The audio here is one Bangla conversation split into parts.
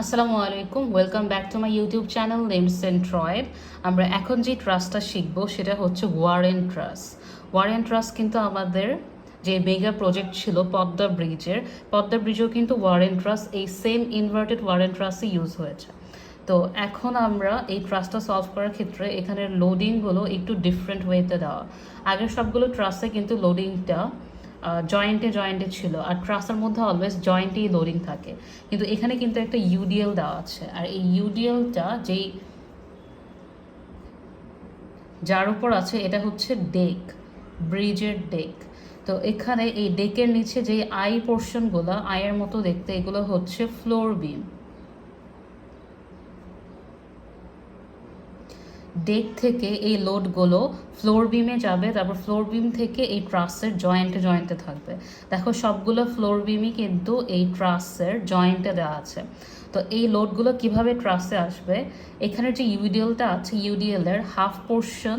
আসসালামু আলাইকুম, welcome back to my YouTube channel name centroid. আমরা এখন যে ট্রাস্টটা শিখব সেটা হচ্ছে ওয়ারেন ট্রাস্ট। ওয়ারেন ট্রাস্ট কিন্তু আমাদের যে মেগা প্রজেক্ট ছিল পদ্মা ব্রিজেও কিন্তু ওয়ারেন ট্রাস্ট এই সেম ইনভার্টেড ওয়ারেন ট্রাস্টই ইউজ হয়েছে। তো এখন আমরা এই ট্রাস্টটা সলভ করার ক্ষেত্রে এখানের লোডিংগুলো একটু ডিফারেন্ট ওয়েতে দেওয়া। আগের সবগুলো ট্রাস্টে কিন্তু লোডিংটা জয়েন্টে ছিল, আর ট্রাসের মধ্যে অলওয়েজ জয়েন্টেই লোডিং থাকে, কিন্তু এখানে কিন্তু একটা ইউডিএল দেওয়া আছে, আর এই ইউডিএলটা যার উপর আছে এটা হচ্ছে ডেক, ব্রিজের ডেক। তো এখানে এই ডেকের নিচে যে আই পোর্শনগুলো আয়ের মতো দেখতে, এগুলো হচ্ছে ফ্লোর বিম। ডেক থেকে এই লোডগুলো ফ্লোর বিমে যাবে, তারপর ফ্লোর বিম থেকে এই ট্রাসের জয়েন্টে থাকবে। দেখো সবগুলো ফ্লোর বিমই কিন্তু এই ট্রাসের জয়েন্টে দেওয়া আছে। তো এই লোডগুলো কিভাবে ট্রাসে আসবে, এখানের যে ইউডিএলটা আছে ইউডিএলের হাফ পোর্শন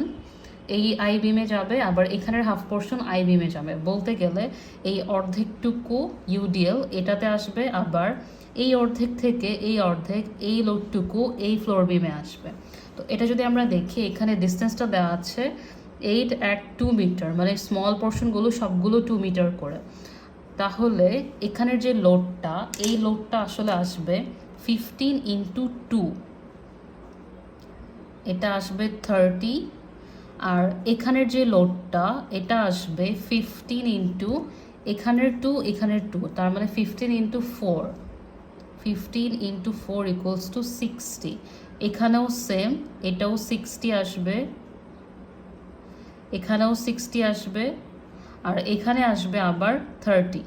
এই আই বিমে যাবে, আবার এখানের হাফ পোর্শন আই বিমে যাবে। বলতে গেলে এই অর্ধেকটুকু ইউডিএল এটাতে আসবে, আবার এই অর্ধেক থেকে এই অর্ধেক এই লোডটুকু এই ফ্লোর বিমে আসবে। তো এটা যদি আমরা দেখি, এখানে ডিস্টেন্সটা দেওয়া আছে 8 at 2 মিটার, মানে স্মল পোর্শনগুলো সবগুলো 2 মিটার করে। তাহলে এখানের যে লোডটা, এই লোডটা আসলে আসবে 15 × 2, এটা আসবে 30। আর এখানের যে লোডটা এটা আসবে 15 এখানের 2 এখানের 2, তার মানে 15 × 4, 15 × 4 = 60। এখানেও সেম, এটাও 60 আসবে, এখানেও 60 আসবে, আর এখানে আসবে আবার 30।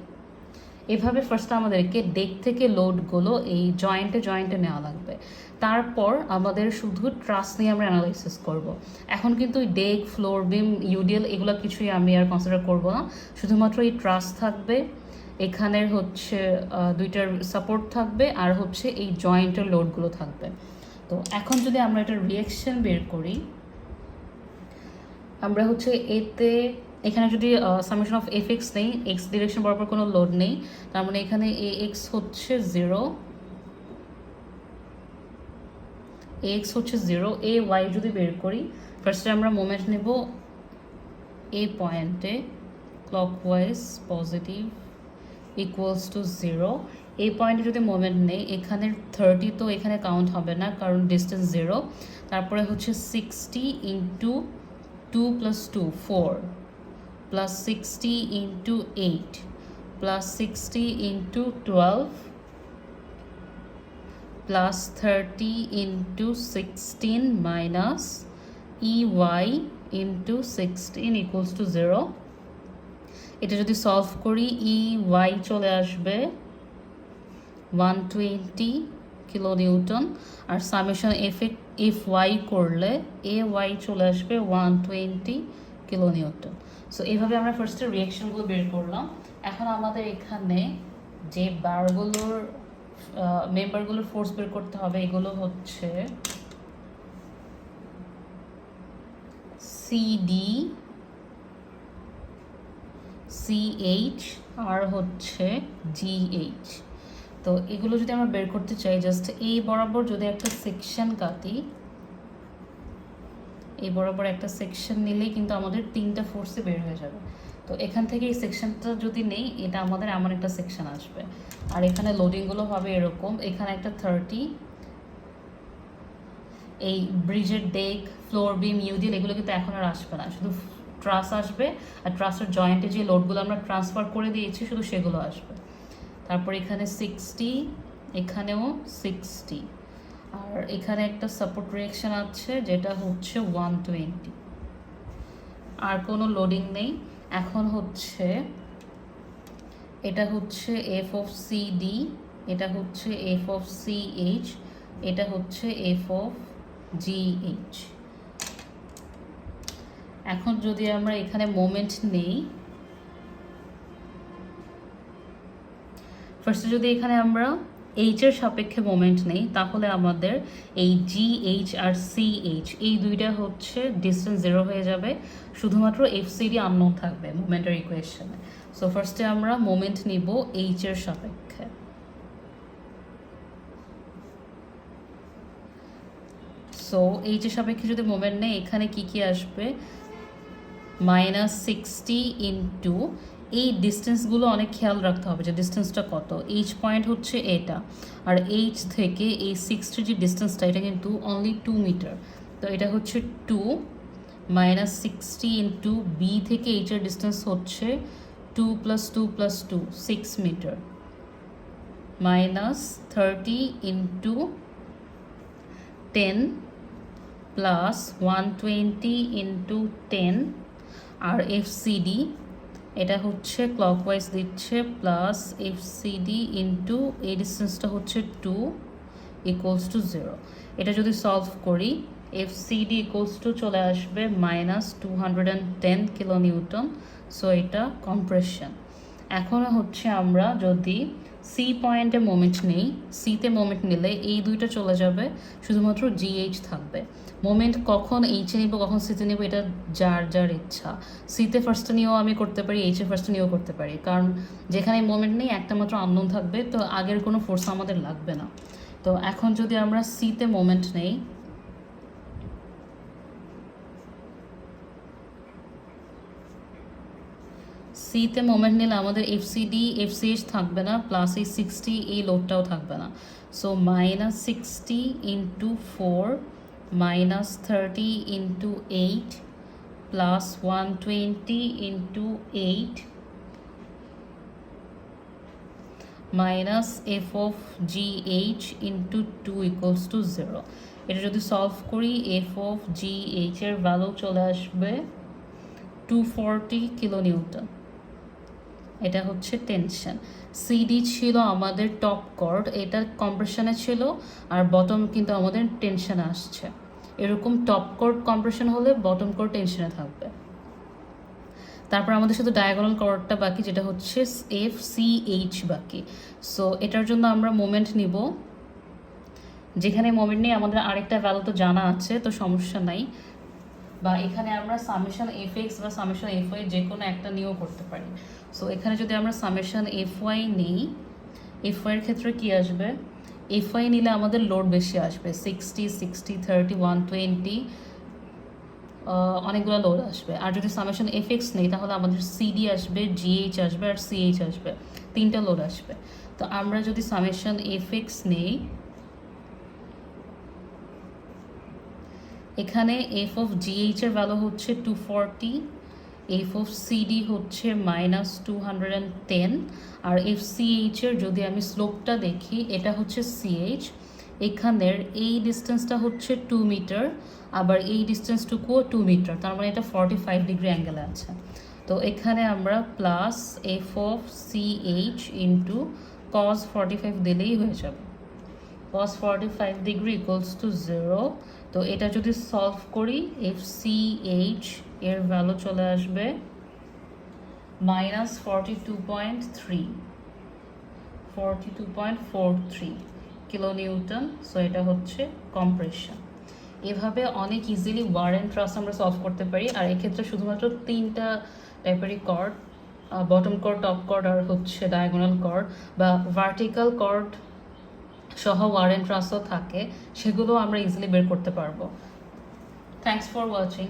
এভাবে ফার্স্ট আমাদেরকে ডেক থেকে লোডগুলো এই জয়েন্টে নেওয়া লাগবে। তারপর আমাদের শুধু ট্রাস নিয়ে আমরা অ্যানালাইসিস করব। এখন কিন্তু ডেক, ফ্লোর বিম, ইউডিএল এগুলো কিছুই আমি আর কনসিডার করব না, শুধুমাত্র এই ট্রাস থাকবে, এখানের হচ্ছে দুইটার সাপোর্ট থাকবে, আর হচ্ছে এই জয়েন্টের লোডগুলো থাকবে। তো এখন যদি আমরা একটা রিয়াকশন বের করি, আমরা হচ্ছে এতে এখানে যদি সামেশন অফ এফ এক্স নেই, এক্স ডিরেকশন বরাবর কোনো লোড নেই, তার মানে এখানে এ এক্স হচ্ছে 0, এ এক্স হচ্ছে 0, এ ওয়াই যদি বের করি, ফার্স্টে আমরা মোমেন্ট নেব এ পয়েন্টে ক্লকওয়াইজ পজিটিভ =0। এই পয়েন্টে যদি মোমেন্ট নেই, এখানের 30 তো এখানে কাউন্ট হবে না কারণ ডিস্টেন্স 0। তারপরে হচ্ছে 60 × 2 + 2 4 plus 60 × 8 plus 60 × 12 plus 30 × 16 minus EY × 16 = 0। এটা যদি সলভ করি, EY চলে আসবে 120 কিলোনিউটন, আর সামেশন এফ ওয়াই করলে AY চলে আসবে 120 কিলোনিউটন। সো এইভাবে আমরা ফার্স্টে রিয়াকশনগুলো বের করলাম। এখন আমাদের এখানে যে বারগুলোর মেম্বারগুলোর ফোর্স বের করতে হবে, এগুলো হচ্ছে সিডি, সিএইচ আর হচ্ছে জিএইচ। তো এগুলো যদি আমরা বের করতে চাই, জাস্ট এই বরাবর যদি একটা সেকশন কাটি, এই বরাবর একটা সেকশন নিলেই কিন্তু আমাদের 3টা ফোর্সে বের হয়ে যাবে। তো এখান থেকে এই সেকশনটা যদি নেই, এটা আমাদের এমন একটা সেকশন আসবে, আর এখানে লোডিংগুলো হবে এরকম। এখানে একটা 30, এই ব্রিজের ডেক, ফ্লোর বিম, ইউডিএল এগুলো কিন্তু এখন আর আসবে না, শুধু ট্রাস আসবে, আর ট্রাসের জয়েন্টে যে লোডগুলো আমরা ট্রান্সফার করে দিয়েছি শুধু সেগুলো আসবে। তারপর এখানে 60, এখানেও 60, আর এখানে একটা সাপোর্ট রিঅ্যাকশন আছে যেটা হচ্ছে 120। আর কোনো লোডিং নেই। এখন হচ্ছে এটা হচ্ছে এফ অফ সিডি, এটা হচ্ছে এফ অফ সিএইচ, এটা হচ্ছে এফ অফ জিএইচ। এখন যদি আমরা এখানে মোমেন্ট নেই, ফার্স্টে যদি এখানে আমরা এইচের সাপেক্ষে মোমেন্ট নেই, তাহলে আমাদের এই জিএইচ আর সিএইচ এই দুইটা হচ্ছে ডিস্টেন্স 0 হয়ে যাবে, শুধুমাত্র এফসিডি আননোন থাকবে মোমেন্টের ইকুয়েশনে। সো ফার্স্টে আমরা মোমেন্ট নিব এইচের সাপেক্ষে। সো এইচের সাপেক্ষে যদি মোমেন্ট নেই, এখানে কি কি আসবে, -60 ইন্টু এই ডিস্টেন্সগুলো অনেক খেয়াল রাখতে হবে যে ডিস্টেন্সটা কত। এইচ পয়েন্ট হচ্ছে এটা, আর এইচ থেকে এই 60 যে ডিস্টেন্সটা এটা কিন্তু অনলি 2 মিটার। তো এটা হচ্ছে 2 -60 ইন্টু বি থেকে এইচের ডিস্টেন্স হচ্ছে 2 + 2 + 2 6 মিটার, -30 ইন্টু 10 প্লাস 120 ইন্টু 10, আর এফসিডি এটা হচ্ছে ক্লকওয়াইজ দিচ্ছে, প্লাস এফসিডি ইন্টু এই ডিস্টেন্সটা হচ্ছে 2 = 0। এটা যদি সলভ করি এফসিডি চলে আসবে -210 কিলোনিউটন। সো এটা কম্প্রেশন। এখন হচ্ছে আমরা যদি সি পয়েন্টে মোমেন্ট নেই, সিতে মোমেন্ট নিলে এই দুইটা চলে যাবে, শুধুমাত্র জিএইচ থাকবে। মোমেন্ট কখন এইচে নিব কখন সিতে নিব এটা যার যার ইচ্ছা। সিতে ফার্স্টে নিয়েও আমি করতে পারি, এইচে ফার্স্টে নিয়েও করতে পারি, কারণ যেখানে মোমেন্ট নেই একটা মাত্র আননোন থাকবে, তো আগের কোনো ফোর্স আমাদের লাগবে না। তো এখন যদি আমরা সিতে মোমেন্ট নেই, সিতে মোমেন্ট নিলে আমাদের এফসিডি এফসিএইচ থাকবে না, প্লাস এই 60 এই লোডটাও থাকবে না। So -60 into 4 -30 into 8 plus 120 into 8 minus F of G H into 2 = 0। এটা যদি সলভ করি এফ অফ জি এইচের ভ্যালু চলে আসবে 240 কিলোনিউটন। এটা হচ্ছে টেনশন। সিডি ছিল আমাদের টপ কর্ড, এটা কম্প্রেশনে ছিল, আর বটম কিন্তু আমাদের টেনশনে আসছে। এরকম টপ কর্ড কম্প্রেশন হলে বটম কর্ড টেনশনে থাকবে। তারপর আমাদের শুধু ডায়াগোনাল কর্ডটা বাকি, যেটা হচ্ছে এফ সি এইচ বাকি। সো এটার জন্য আমরা মোমেন্ট নিব, যেখানে মোমেন্ট নেই আমাদের আরেকটা ভ্যালু তো জানা আছে, তো সমস্যা নাই, বা এখানে আমরা সামেশন এফ এক্স বা সামেশন এফ ওয়াই যে কোনো একটা নিয়েও করতে পারি। সো এখানে যদি আমরা সামেশন এফ ওয়াই নিই, এফ ওয়াইয়ের ক্ষেত্রে কী আসবে, এফ ওয়াই নিলে আমাদের লোড বেশি আসবে, 60 60 30 120 অনেকগুলো লোড আসবে। আর যদি সামেশন এফ এক্স নেই তাহলে আমাদের সিডি আসবে, জিএইচ আসবে, আর সিএইচ আসবে, 3টা লোড আসবে। তো আমরা যদি সামেশন এফ এক্স নেই, এখানে এফ অফ জিএইচ এর ভ্যালু হচ্ছে 240, এফ অফ সিডি হচ্ছে -210, আর এফ সিএইচ এর যদি আমি স্লোপটা দেখি এটা হচ্ছে সিএইচ, এখানের এই ডিস্টেন্সটা হচ্ছে 2 মিটার, আবার এই ডিস্টেন্সটুকুও 2 মিটার, তার মানে এটা 45 ডিগ্রি অ্যাঙ্গেলে আছে। তো এখানে আমরা plus F of CH into cos 45 দিলেই হয়ে যাবে, cos 45 ডিগ্রি = 0। তো এটা যদি সলভ করি এফ সি এইচ এর ভ্যালু চলে আসবে -42.43 কিলোনিউটন। সো এটা হচ্ছে কম্প্রেশন। এভাবে অনেক ইজিলি ওয়ার অ্যান্ড ট্রাস আমরা সলভ করতে পারি। আর এক্ষেত্রে শুধুমাত্র 3টা টাইপেরই chord, bottom chord, top chord, আর হচ্ছে ডায়াগোনাল কর্ড বা ভার্টিক্যাল কর্ড সহ ওয়ার অ্যান্ড ট্রাসও থাকে, সেগুলো আমরা ইজিলি বের করতে পারবো। Thanks for watching.